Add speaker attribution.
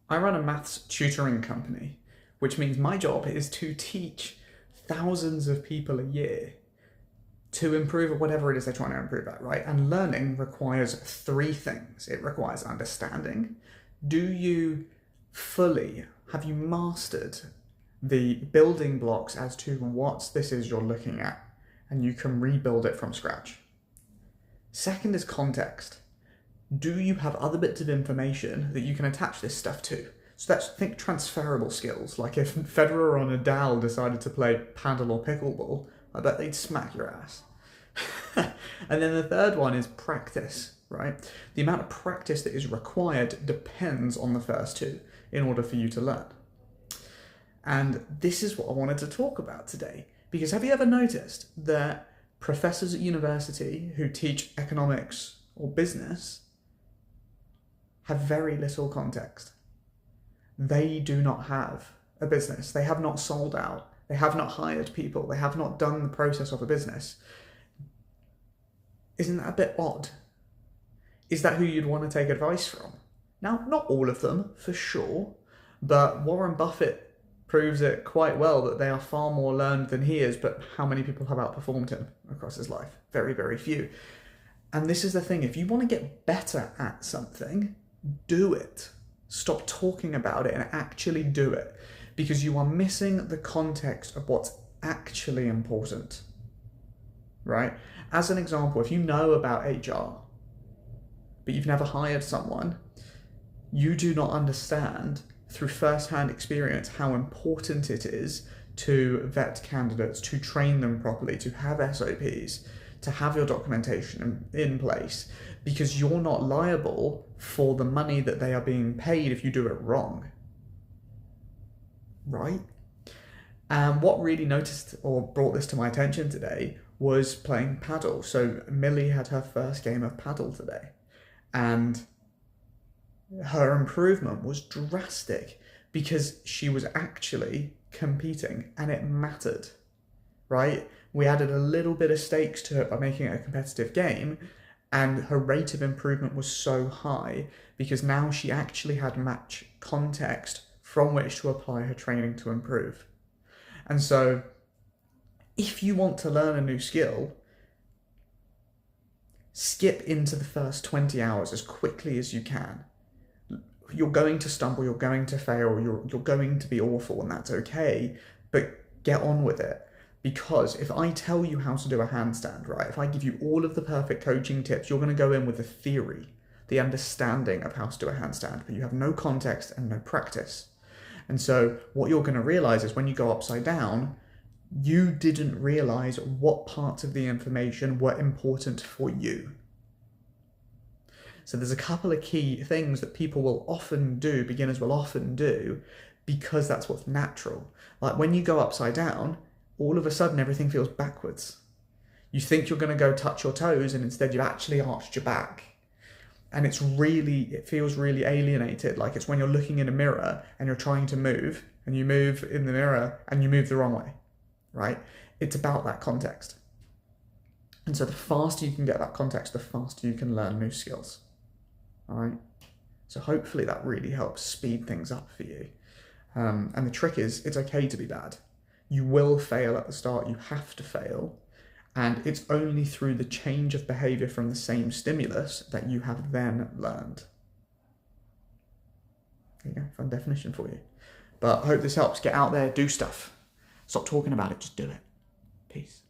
Speaker 1: I run a maths tutoring company, which means my job is to teach thousands of people a year to improve at whatever it is they're trying to improve at, right? And learning requires three things. It requires understanding. Do you have you mastered the building blocks as to what this is you're looking at? And you can rebuild it from scratch. Second is context. Do you have other bits of information that you can attach this stuff to? So think transferable skills. Like if Federer or Nadal decided to play paddle or pickleball, I bet they'd smack your ass. And then the third one is practice, right? The amount of practice that is required depends on the first two in order for you to learn. And this is what I wanted to talk about today. Because have you ever noticed that professors at university who teach economics or business have very little context? They do not have a business. They have not sold out. They have not hired people. They have not done the process of a business. Isn't that a bit odd? Is that who you'd want to take advice from? Now, not all of them, for sure, but Warren Buffett proves it quite well that they are far more learned than he is, but how many people have outperformed him across his life? Very, very few. And this is the thing, if you want to get better at something, do it. Stop talking about it and actually do it, because you are missing the context of what's actually important, right? As an example, if you know about HR, but you've never hired someone, you do not understand through first-hand experience how important it is to vet candidates, to train them properly, to have SOPs, to have your documentation in place, because you're not liable for the money that they are being paid if you do it wrong, right? And what really noticed or brought this to my attention today was playing paddle. So Millie had her first game of paddle today, and her improvement was drastic because she was actually competing and it mattered, right? We added a little bit of stakes to it by making it a competitive game, and her rate of improvement was so high because now she actually had match context from which to apply her training to improve. And so if you want to learn a new skill, skip into the first 20 hours as quickly as you can. You're going to stumble, you're going to fail, you're going to be awful, and that's okay, but get on with it. Because if I tell you how to do a handstand, right, if I give you all of the perfect coaching tips, you're going to go in with the theory, the understanding of how to do a handstand, but you have no context and no practice. And so what you're going to realize is when you go upside down, you didn't realize what parts of the information were important for you. So there's a couple of key things that people will often do, beginners will often do, because that's what's natural. Like when you go upside down, all of a sudden everything feels backwards. You think you're going to go touch your toes and instead you've actually arched your back. And it feels really alienated. Like it's when you're looking in a mirror and you're trying to move and you move in the mirror and you move the wrong way, right? It's about that context. And so the faster you can get that context, the faster you can learn new skills. All right. So hopefully that really helps speed things up for you. And the trick is, it's okay to be bad. You will fail at the start. You have to fail. And it's only through the change of behavior from the same stimulus that you have then learned. There you go, fun definition for you. But I hope this helps. Get out there, do stuff. Stop talking about it, just do it. Peace.